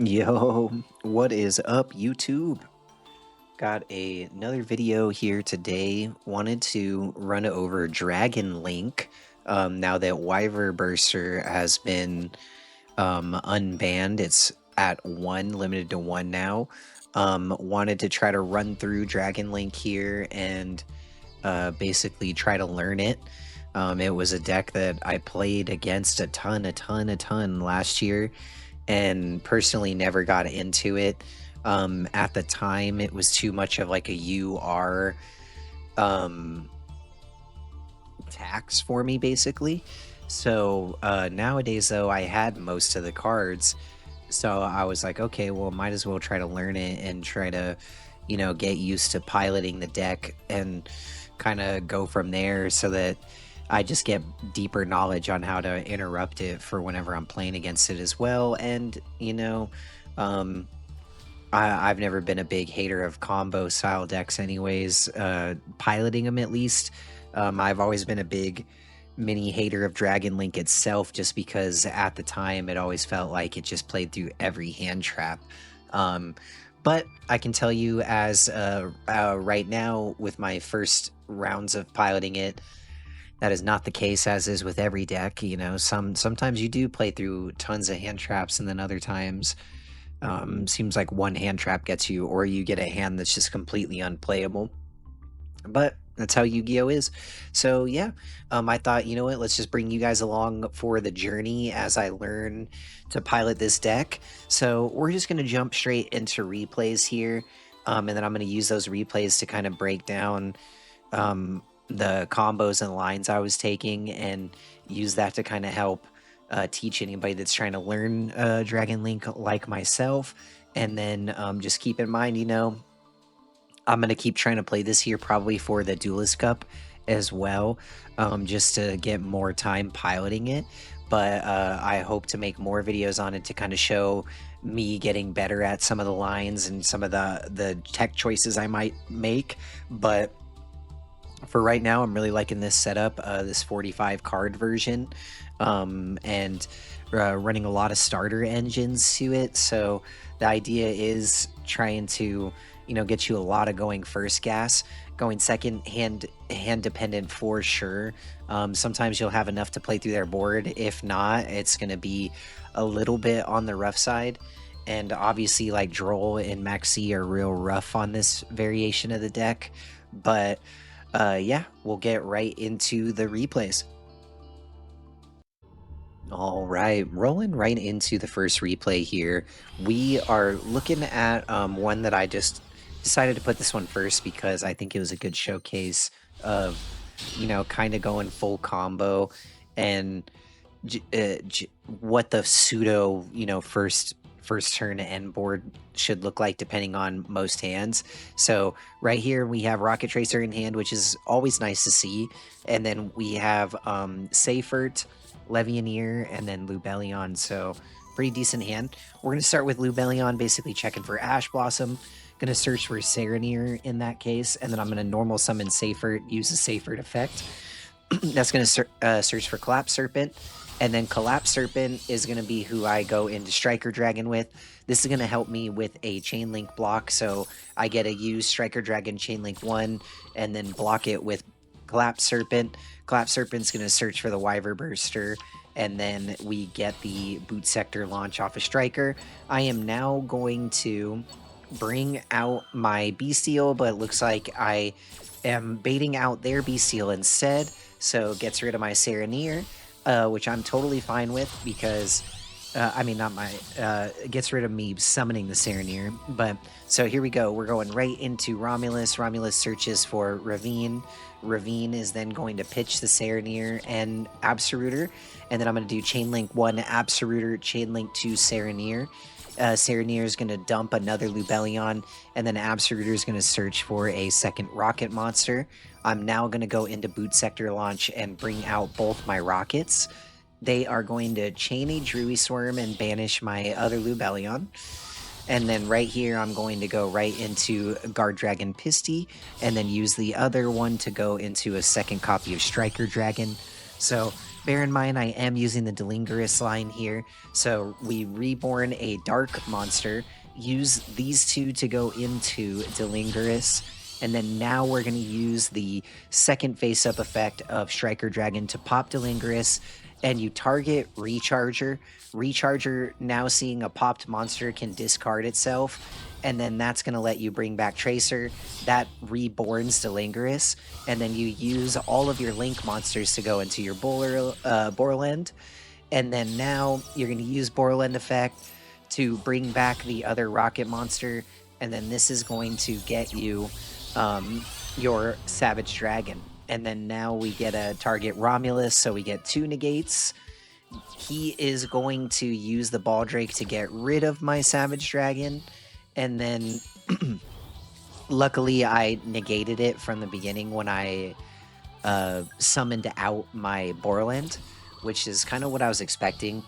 Yo, what is up, YouTube? Got another video here today. Wanted to run over Dragon Link. Now that Wyver Burster has been unbanned, it's at one, limited to one now. Wanted to try to run through Dragon Link here and basically try to learn it. It was a deck that I played against a ton last year and personally never got into it. At the time, it was too much of like a UR tax for me, basically. So nowadays, though, I had most of the cards. So I was like, okay, well, might as well try to learn it and try to, get used to piloting the deck and kind of go from there so that I just get deeper knowledge on how to interrupt it for whenever I'm playing against it as well. And, um, I've never been a big hater of combo style decks, anyways, piloting them at least. I've always been a big mini hater of Dragon Link itself, just because at the time it always felt like it just played through every hand trap. But I can tell you, as right now, with my first rounds of piloting it, that is not the case, as is with every deck. Sometimes you do play through tons of hand traps, and then other times seems like one hand trap gets you, or you get a hand that's just completely unplayable. But that's how Yu-Gi-Oh is. So yeah, I thought, you know what, let's just bring you guys along for the journey as I learn to pilot this deck. So we're just going to jump straight into replays here, and then I'm going to use those replays to kind of break down the combos and lines I was taking, and use that to kind of help teach anybody that's trying to learn Dragon Link like myself. And then just keep in mind, I'm going to keep trying to play this here probably for the Duelist Cup as well, just to get more time piloting it. But I hope to make more videos on it to kind of show me getting better at some of the lines and some of the tech choices I might make. But for right now, I'm really liking this setup, this 45 card version, and running a lot of starter engines to it. So the idea is trying to, get you a lot of going first gas, going second hand dependent for sure. Sometimes you'll have enough to play through their board. If not, it's going to be a little bit on the rough side. And obviously, like Droll and Maxi are real rough on this variation of the deck. But yeah, we'll get right into the replays. All right, rolling right into the first replay here. We are looking at one that I just decided to put this one first because I think it was a good showcase of, kind of going full combo and what the pseudo, first turn to end board should look like depending on most hands. So right here we have Rocket Tracer in hand, which is always nice to see. And then we have Sept, Levianeer, and then Lubellion. So pretty decent hand. We're going to start with Lubellion, basically checking for Ash Blossom. Going to search for Sereneer in that case, and then I'm going to normal summon Sept, use the Sept effect. That's going to search for Collapse Serpent, and then Collapse Serpent is going to be who I go into Striker Dragon with. This is going to help me with a Chain Link block, so I get to use Striker Dragon Chain Link 1, and then block it with Collapse Serpent. Collapse Serpent's going to search for the Wyver Burster, and then we get the Boot Sector launch off of Striker. I am now going to bring out my Bestial, but it looks like I am baiting out their Bestial instead, so gets rid of my Sereneer, which I'm totally fine with because, gets rid of me summoning the Sereneer. But, so here we go, we're going right into Romulus. Romulus searches for Ravine. Ravine is then going to pitch the Sereneer and Absoluter, and then I'm going to do Chain Link 1 Absoluter, Chain Link 2 Sereneer. Sereneer is going to dump another Lubellion, and then Absoluter is going to search for a second rocket monster. I'm now going to go into Boot Sector launch and bring out both my rockets. They are going to chain a Druisworm and banish my other Lubellion. And then right here, I'm going to go right into Guard Dragon Pisty, and then use the other one to go into a second copy of Striker Dragon. So bear in mind I am using the Delingerous line here. So we reborn a dark monster, use these two to go into Delingerous, and then now we're going to use the second face-up effect of Striker Dragon to pop Delingerous, and you target Recharger. Recharger, now seeing a popped monster, can discard itself, and then that's going to let you bring back Tracer. That reborns Delingerous, and then you use all of your Link monsters to go into your Borland, and then now you're going to use Borland effect to bring back the other rocket monster, and then this is going to get you your Savage Dragon. And then now we get a target Romulus, so we get 2 negates. He is going to use the Baldrake to get rid of my Savage Dragon, and then luckily I negated it from the beginning when I summoned out my Borland, which is kind of what I was expecting.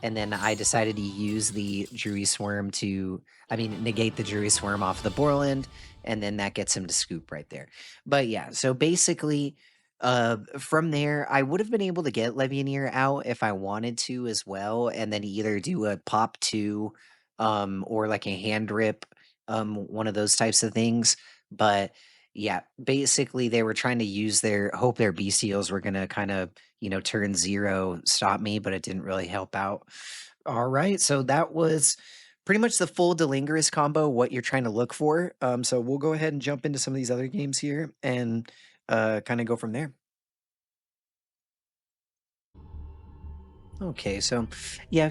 And then I decided to use the Drury Swarm to, negate the Drury Swarm off the Borland, and then that gets him to scoop right there. But yeah, so basically, from there, I would have been able to get Levianeer out if I wanted to as well, and then either do a pop 2, or like a hand rip, one of those types of things. But yeah, basically they were trying to use their bestials were gonna kind of, turn 0, stop me, but it didn't really help out. All right, so that was pretty much the full Delingerous combo, what you're trying to look for. So we'll go ahead and jump into some of these other games here and kind of go from there. Okay, so yeah,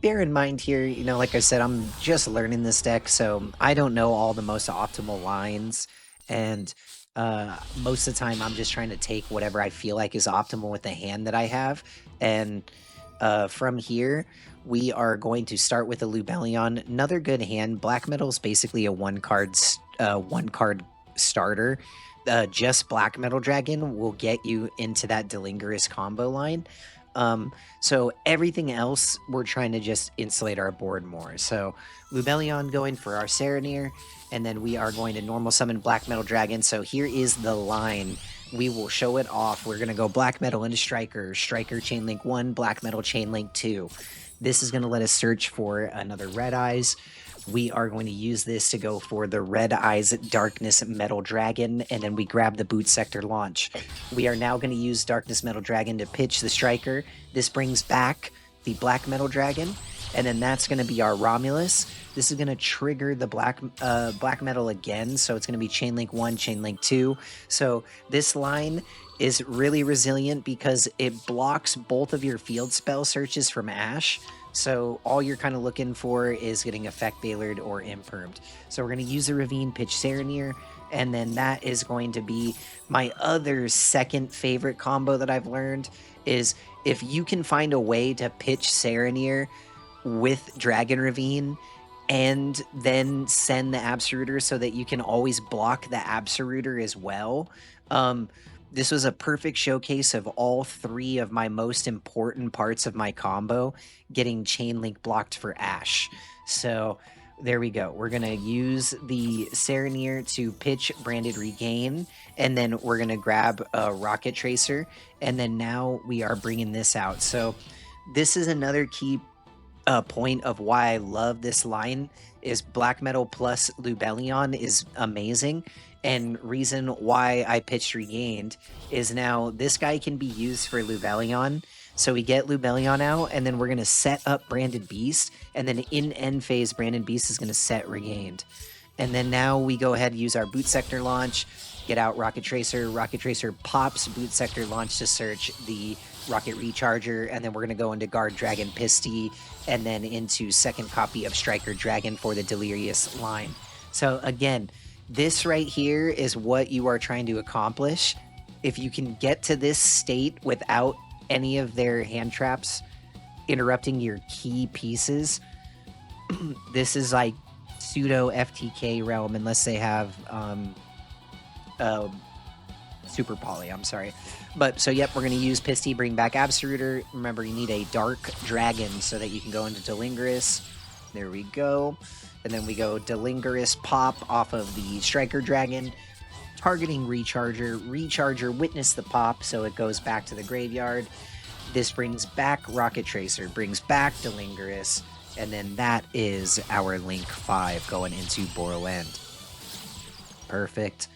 bear in mind here, like I said, I'm just learning this deck, so I don't know all the most optimal lines, and most of the time I'm just trying to take whatever I feel like is optimal with the hand that I have, and from here, we are going to start with a Lubellion, another good hand. Black Metal is basically a one card starter. Just Black Metal Dragon will get you into that Delingerous combo line. So everything else, we're trying to just insulate our board more. So Lubellion going for our Serenir, and then we are going to normal summon Black Metal Dragon. So here is the line. We will show it off. We're going to go Black Metal into Striker, Striker Chainlink 1, Black Metal Chainlink 2. This is going to let us search for another Red Eyes. We are going to use this to go for the Red Eyes Darkness Metal Dragon, and then we grab the Boot Sector launch. We are now going to use Darkness Metal Dragon to pitch the Striker. This brings back the Black Metal Dragon, and then that's going to be our Romulus. This is going to trigger the Black Metal again, so it's going to be Chainlink 1, Chainlink 2. So this line is really resilient because it blocks both of your field spell searches from Ash. So all you're kind of looking for is getting Effect Bailered or Impermed. So we're going to use the Ravine, pitch Serenir, and then that is going to be my other second favorite combo that I've learned is if you can find a way to pitch Serenir with Dragon Ravine and then send the Absoluter so that you can always block the Absoluter as well. This was a perfect showcase of all 3 of my most important parts of my combo getting Chainlink blocked for Ash. So there we go. We're going to use the Serenir to pitch Branded Regain, and then we're going to grab a Rocket Tracer, and then now we are bringing this out. So this is another key point of why I love this line is Black Metal plus Lubellion is amazing. And reason why I pitched Regained is now this guy can be used for Lubellion. So we get Lubellion out, and then we're going to set up Branded Beast, and then in end phase, Branded Beast is going to set Regained. And then now we go ahead and use our Boot Sector launch, get out Rocket Tracer. Rocket Tracer pops Boot Sector launch to search the Rocket Recharger, and then we're going to go into Guard Dragon Pisty, and then into second copy of Striker Dragon for the Delirious line. So again, this right here is what you are trying to accomplish. If you can get to this state without any of their hand traps interrupting your key pieces, this is like pseudo FTK realm unless they have Super Poly, I'm sorry. But so yep, we're going to use Pisty, bring back Absoluter. Remember, you need a Dark Dragon so that you can go into Delingerous. There we go. And then we go Delingerous pop off of the Striker Dragon, targeting Recharger. Recharger witness the pop, so it goes back to the graveyard. This brings back Rocket Tracer, brings back Delingerous, and then that is our Link 5 going into Borland. Perfect.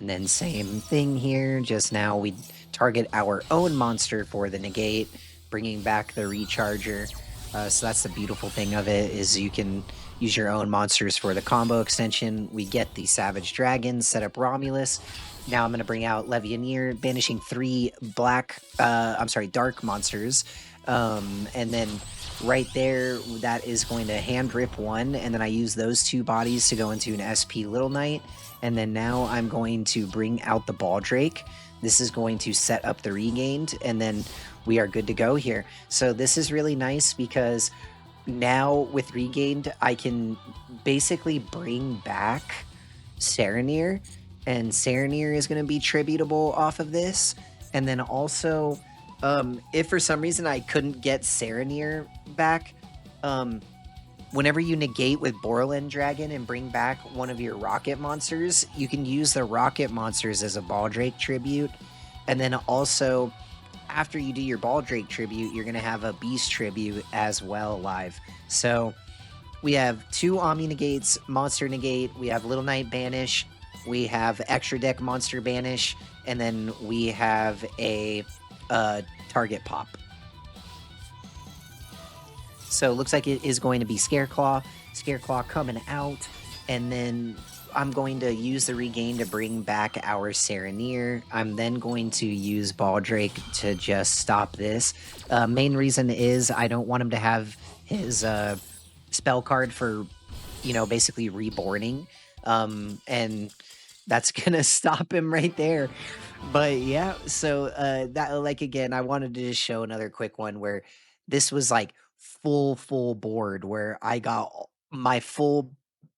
And then same thing here, just now we target our own monster for the negate, bringing back the recharger. So that's the beautiful thing of it, is you can use your own monsters for the combo extension. We get the Savage Dragon, set up Romulus. Now I'm going to bring out Levianeer, banishing 3 dark monsters. And then right there, that is going to hand rip 1, and then I use those 2 bodies to go into an SP Little Knight. And then now I'm going to bring out the Baldrake. This is going to set up the Regained, and then we are good to go here. So this is really nice because now with Regained, I can basically bring back Serenir, and Serenir is going to be tributable off of this. And then also, if for some reason I couldn't get Serenir back, whenever you negate with Borland Dragon and bring back one of your rocket monsters, you can use the rocket monsters as a Baldrake tribute. And then also, after you do your Baldrake tribute, you're going to have a Beast tribute as well live. So we have 2 Omni negates, Monster negate, we have Little Knight banish, we have extra deck monster banish, and then we have a target pop. So it looks like it is going to be Scareclaw. Scareclaw coming out. And then I'm going to use the Regain to bring back our Serenir. I'm then going to use Baldrake to just stop this. Main reason is I don't want him to have his spell card for, basically reborning. And that's going to stop him right there. But yeah, so again, I wanted to just show another quick one where this was like full board, where I got my full,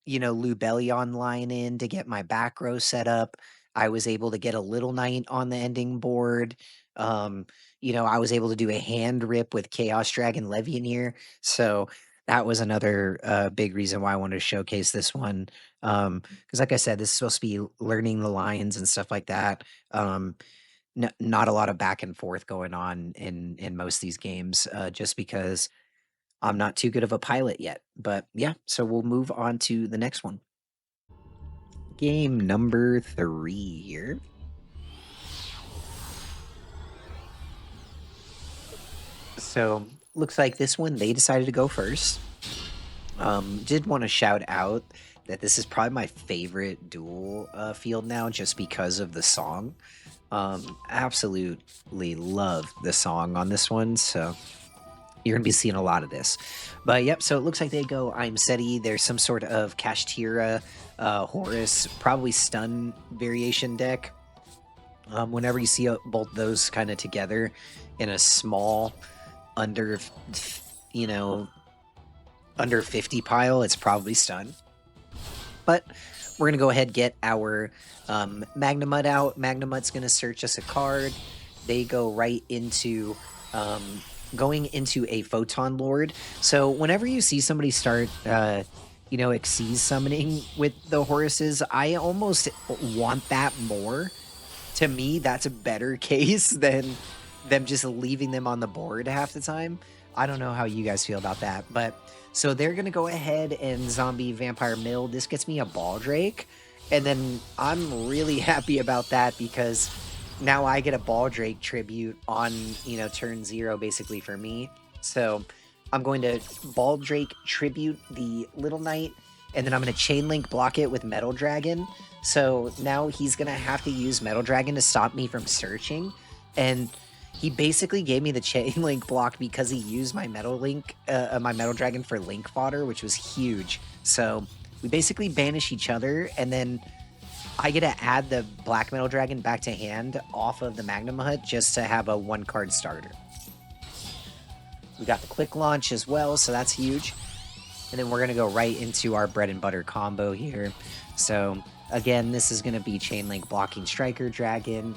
Lubellion line in to get my back row set up. I was able to get a Little Knight on the ending board. I was able to do a hand rip with Chaos Dragon Levianeer. So that was another big reason why I wanted to showcase this one. Because like I said, this is supposed to be learning the lines and stuff like that. Not a lot of back and forth going on in most of these games, just because I'm not too good of a pilot yet. But yeah, so we'll move on to the next one. Game number 3 here. So looks like this one, they decided to go first. Did want to shout out that this is probably my favorite duel field now, just because of the song. Absolutely love the song on this one, so you're gonna be seeing a lot of this. But yep, so it looks like they go I'm Seti. There's some sort of Kashtira, Horus, probably stun variation deck. Whenever you see both those kind of together in a small under 50 pile, it's probably stun. But we're going to go ahead and get our Magnemut out. Magnemut's going to search us a card. They go right into going into a Photon Lord. So whenever you see somebody start, Xyz summoning with the Horuses, I almost want that more. To me, that's a better case than them just leaving them on the board half the time. I don't know how you guys feel about that, but so they're going to go ahead and Zombie Vampire Mill. This gets me a Baldrake, and then I'm really happy about that because now I get a Baldrake tribute on, turn 0 basically for me. So I'm going to Baldrake tribute the Little Knight, and then I'm going to Chain Link block it with Metal Dragon. So now he's going to have to use Metal Dragon to stop me from searching, and he basically gave me the Chain Link block because he used my Metal Dragon for Link fodder, which was huge. So we basically banish each other, and then I get to add the Black Metal Dragon back to hand off of the Magnum Hut just to have a 1-card starter. We got the Quick Launch as well, so that's huge. And then we're going to go right into our bread and butter combo here. So again, this is going to be Chain Link blocking Striker Dragon,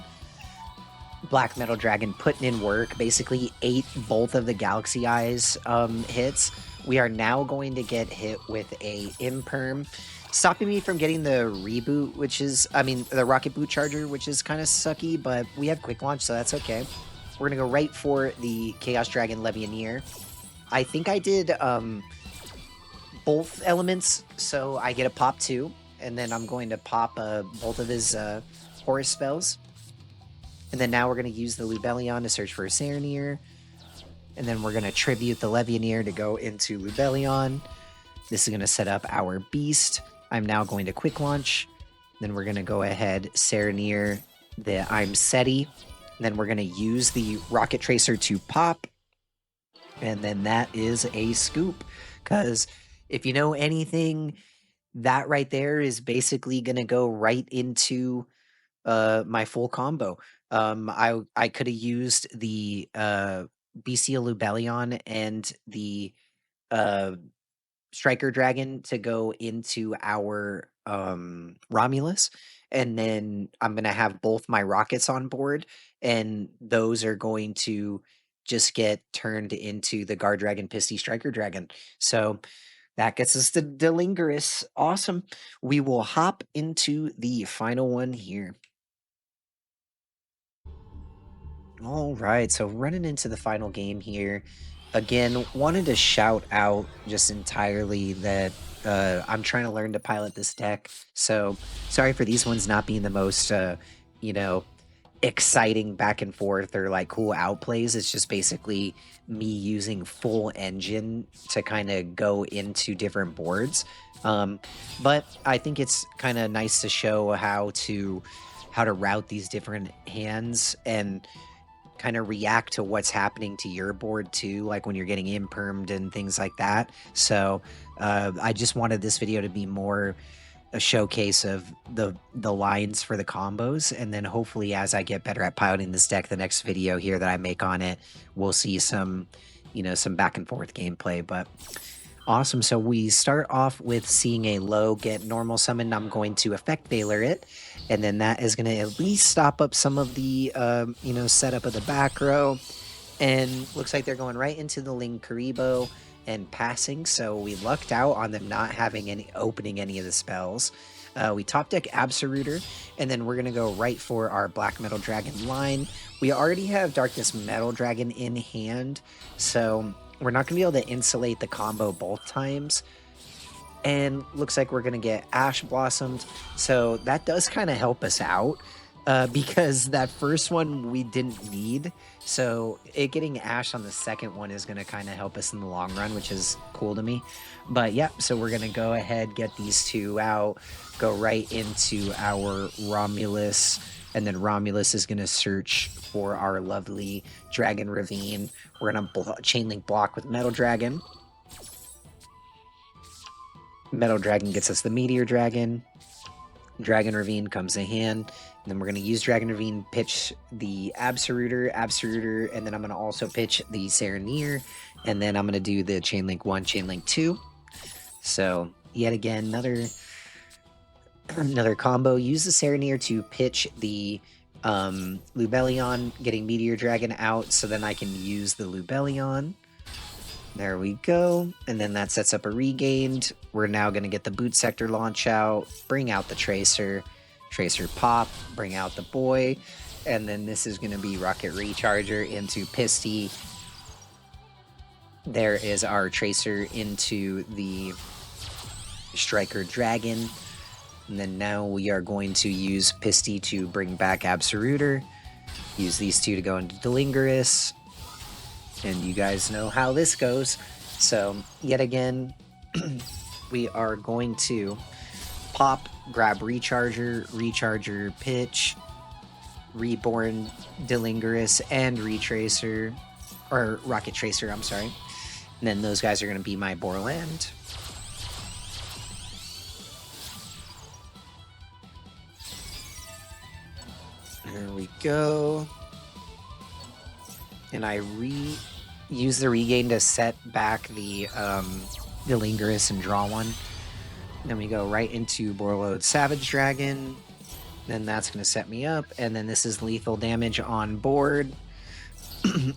Black Metal Dragon putting in work, basically 8 both of the Galaxy Eyes hits. We are now going to get hit with a Imperm, stopping me from getting the reboot, the Rocket Boot Charger, which is kind of sucky, but we have Quick Launch, so that's okay. we're gonna go right for the Chaos Dragon Levianeer. I think I did both elements, so I get a pop 2, and then I'm going to pop both of his Horus spells. And then now we're going to use the Lubellion to search for a Serenir. And then we're going to tribute the Levianeer to go into Lubellion. This is going to set up our Beast. I'm now going to Quick Launch. Then we're going to go ahead, Serenir the I'm Seti. Then we're going to use the Rocket Tracer to pop. And then that is a scoop. Because if you know anything, that right there is basically going to go right into my full combo. I could have used the Bestial Lubellion and the uh, Striker Dragon to go into our Romulus, and then I'm gonna have both my rockets on board, and those are going to just get turned into the Guard Dragon, Pisty, Striker Dragon. So that gets us to Delingerous. Awesome. We will hop into the final one here. All right, so running into the final game here, again, wanted to shout out just entirely that I'm trying to learn to pilot this deck. So sorry for these ones not being the most, you know, exciting back and forth or like cool outplays. It's just basically me using full engine to kind of go into different boards. But I think it's kind of nice to show how to route these different hands and kind of react to what's happening to your board too, like when you're getting impermed and things like that. So I just wanted this video to be more a showcase of the lines for the combos, and then hopefully as I get better at piloting this deck, the next video here that I make on it, we'll see some, some back and forth gameplay. But awesome. So we start off with seeing a low get normal summon. I'm going to effect Baylor it, and then that is going to at least stop up some of the, setup of the back row. And looks like they're going right into the Ling Karibo and passing. So we lucked out on them not having opening any of the spells. We top deck Absoluter, and then we're going to go right for our Black Metal Dragon line. We already have Darkness Metal Dragon in hand, so we're not going to be able to insulate the combo both times. And looks like we're going to get Ash Blossomed, so that does kind of help us out because that first one we didn't need. So it getting Ash on the second one is going to kind of help us in the long run, which is cool to me. But yeah, so we're going to go ahead, get these two out, go right into our Romulus, and then Romulus is going to search for our lovely Dragon Ravine. We're going to chain link block with Metal Dragon. Metal Dragon gets us the Meteor Dragon. Dragon Ravine comes in hand. And then we're going to use Dragon Ravine, pitch the Absoluter, and then I'm going to also pitch the Serenir, and then I'm going to do the Chain Link 1, Chain Link 2. So, yet again, another combo. Use the Serenir to pitch the Lubellion, getting Meteor Dragon out, so then I can use the Lubellion. There we go. And then that sets up a regained. We're now going to get the Boot Sector launch out, bring out the Tracer pop, bring out the boy, and then this is going to be Rocket Recharger into Pisty. There is our Tracer into the Striker Dragon. And then now we are going to use Pisty to bring back Absoluter. Use these two to go into Delingerous. And you guys know how this goes. So, yet again, we are going to pop, grab Recharger, pitch, Reborn, Delingerous, and Retracer, or Rocket Tracer, I'm sorry. And then those guys are going to be my Borland. There we go. And I use the regain to set back the Delingerous and draw one. Then we go right into Borload Savage Dragon. Then that's going to set me up. And then this is lethal damage on board.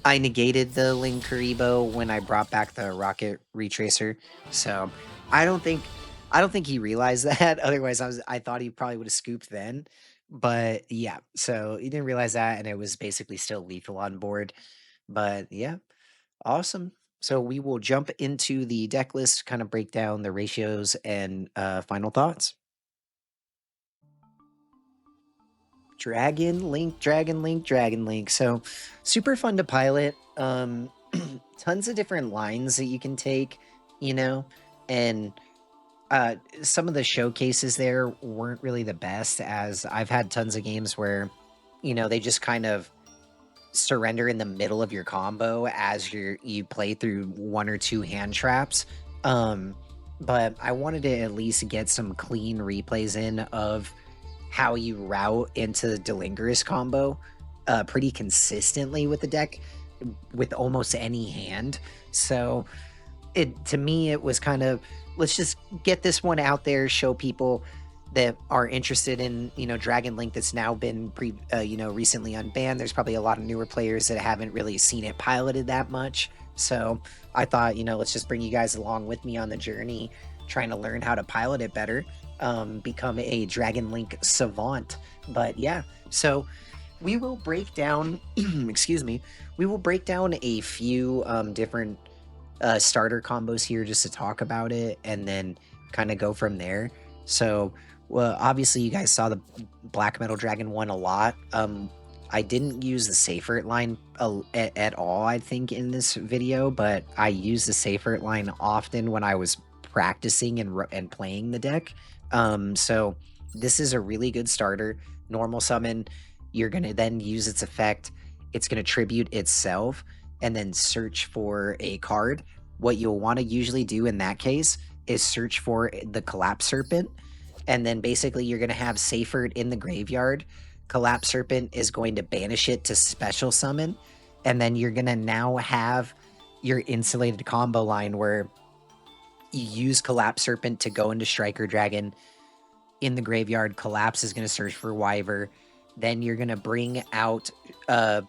I negated the Ling Karibo when I brought back the Rocket Retracer. So I don't think he realized that. Otherwise, I thought he probably would have scooped then. But yeah, so you didn't realize that, and it was basically still lethal on board. But yeah, awesome. So we will jump into the deck list, kind of break down the ratios and final thoughts. Dragon Link, Dragon Link, Dragon Link. So super fun to pilot. Tons of different lines that you can take, you know, and some of the showcases there weren't really the best, as I've had tons of games where, they just kind of surrender in the middle of your combo as you play through one or two hand traps. Um, but I wanted to at least get some clean replays in of how you route into the Delingerous combo pretty consistently with the deck with almost any hand. So it to me it was kind of, let's just get this one out there, show people that are interested in Dragon Link that's now been recently unbanned. There's probably a lot of newer players that haven't really seen it piloted that much. So I thought, let's just bring you guys along with me on the journey, trying to learn how to pilot it better, become a Dragon Link savant. But yeah, so we will break down excuse me, we will break down a few different starter combos here just to talk about it, and then kind of go from there. So, well, obviously, you guys saw the Black Metal Dragon one a lot. I didn't use the Safer line at all, I think, in this video, but I used the Safer line often when I was practicing and playing the deck. So this is a really good starter. Normal summon, you're gonna then use its effect. It's gonna tribute itself and then search for a card. What you'll want to usually do in that case is search for the Collapse Serpent, and then basically you're going to have Saferd in the graveyard. Collapse Serpent is going to banish it to special summon, and then you're going to now have your insulated combo line where you use Collapse Serpent to go into Striker Dragon. In the graveyard, Collapse is going to search for Wyver. Then you're going to bring out the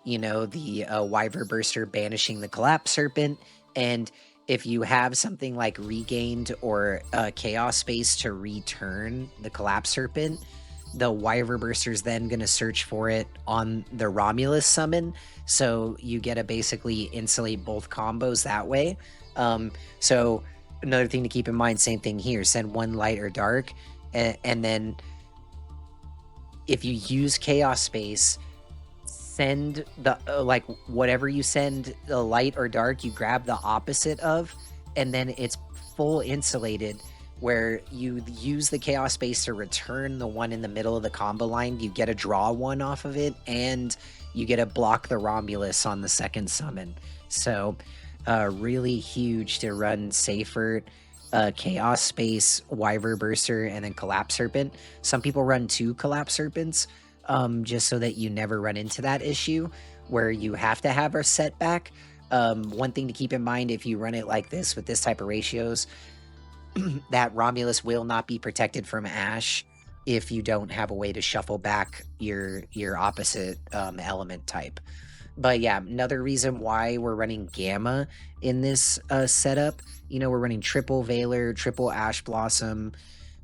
Wyver Burster, banishing the Collapse Serpent. And if you have something like Regained or Chaos Space to return the Collapse Serpent, the Wyver Burster is then going to search for it on the Romulus summon. So you get to basically insulate both combos that way. So another thing to keep in mind, same thing here, send one light or dark. And then if you use Chaos Space, send the whatever you send, the light or dark, you grab the opposite of, and then it's full insulated, where you use the Chaos Space to return the one in the middle of the combo line. You get to draw one off of it, and you get to block the Romulus on the second summon. So really huge to run Safer, Chaos Space, Wyver Burster, and then Collapse Serpent. Some people run 2 Collapse Serpents, just so that you never run into that issue where you have to have a setback. One thing to keep in mind if you run it like this with this type of ratios, that Romulus will not be protected from Ash if you don't have a way to shuffle back your opposite element type. But yeah, another reason why we're running Gamma in this setup, we're running triple Veiler, triple Ash Blossom,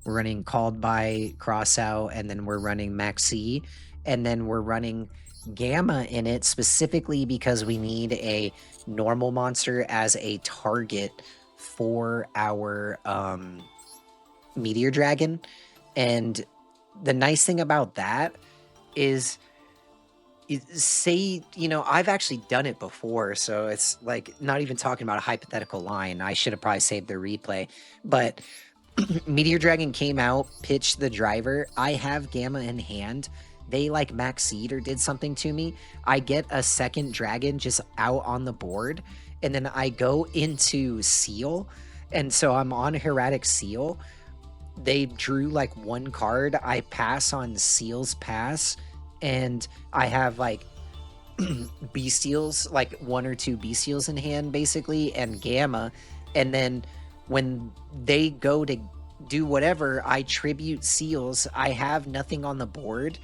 we're running Called by Crossout, and then we're running Maxi, and then we're running Gamma in it specifically because we need a normal monster as a target for our Meteor Dragon. And the nice thing about that is, say, I've actually done it before, so it's like not even talking about a hypothetical line. I should have probably saved the replay, but Meteor Dragon came out, pitched the driver. I have Gamma in hand. They like Maxed or did something to me. I get a second dragon just out on the board, and then I go into Seal, and so I'm on Hieratic Seal. They drew like one card. I pass on Seal's pass, and I have like Bestials, like 1 or 2 Bestials in hand basically, and Gamma. And then when they go to do whatever, I tribute Seals. I have nothing on the board.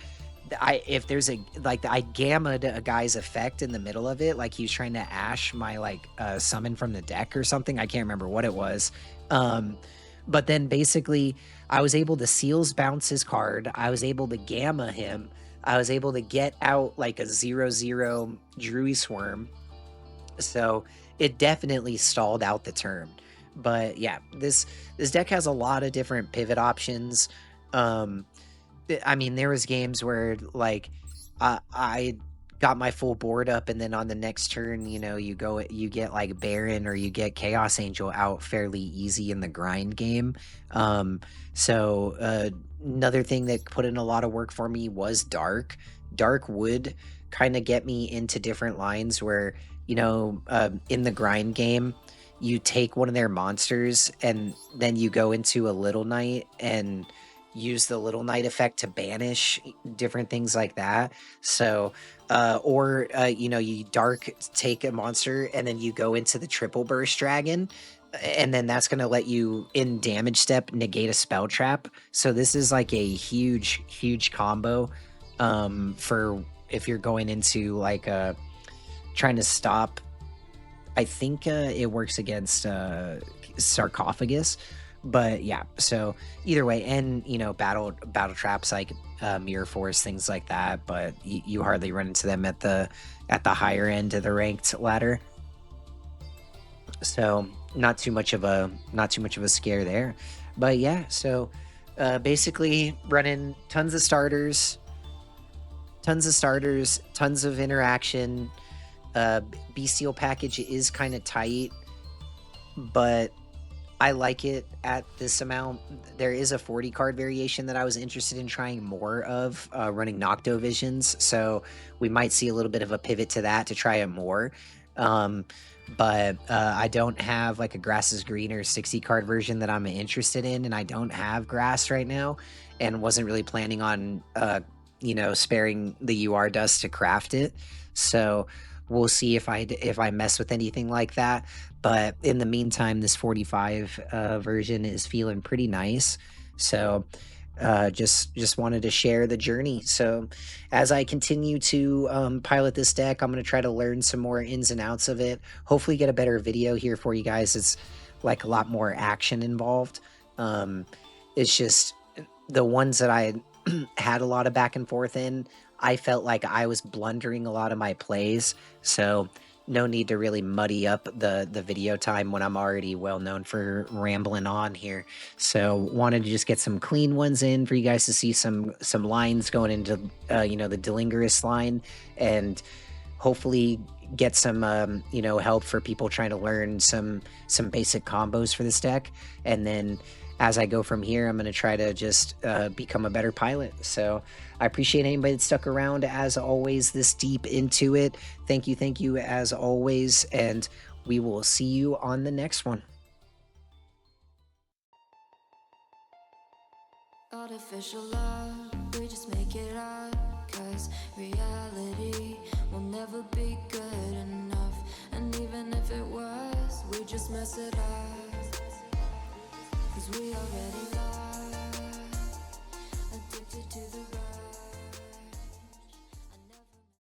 If there's I gammaed a guy's effect in the middle of it, like he was trying to Ash my summon from the deck or something. I can't remember what it was. But then basically, I was able to seals bounce his card. I was able to gamma him. I was able to get out like a 0/0 Druid Swarm. So it definitely stalled out the turn. But yeah, this deck has a lot of different pivot options. Um, I mean, there was games where like I got my full board up, and then on the next turn, you get like Baron or you get Chaos Angel out fairly easy in the grind game. Um, so another thing that put in a lot of work for me was Dark. Dark would kind of get me into different lines where in the grind game. You take one of their monsters and then you go into a Little Knight and use the Little Knight effect to banish different things like that. So, you dark take a monster and then you go into the triple burst dragon, and then that's going to let you in damage step negate a spell trap. So this is like a huge, huge combo for if you're going into like trying to stop. I think it works against sarcophagus, but yeah. So either way, and battle traps like mirror force, things like that. But you hardly run into them at the higher end of the ranked ladder. So not too much of a scare there. But yeah, so basically running tons of starters, tons of interaction. Bestial package is kind of tight, but I like it at this amount. There is a 40 card variation that I was interested in trying more of, running Nocto Visions, so we might see a little bit of a pivot to that to try it more. But I don't have like a Grass is Greener 60 card version that I'm interested in, and I don't have Grass right now, and wasn't really planning on sparing the UR dust to craft it. So we'll see if I mess with anything like that. But in the meantime, this 45 version is feeling pretty nice. So just wanted to share the journey. So as I continue to pilot this deck, I'm going to try to learn some more ins and outs of it. Hopefully get a better video here for you guys. It's like a lot more action involved. It's just the ones that I had a lot of back and forth in, I felt like I was blundering a lot of my plays, so no need to really muddy up the video time when I'm already well known for rambling on here. So wanted to just get some clean ones in for you guys to see some lines going into the Delingerous line, and hopefully get some help for people trying to learn some basic combos for this deck. And then as I go from here, I'm going to try to just become a better pilot. So I appreciate anybody that stuck around, as always, this deep into it. Thank you, as always, and we will see you on the next one. Artificial love, we just make it up, 'cause reality will never be good enough. And even if it was, we just mess it up.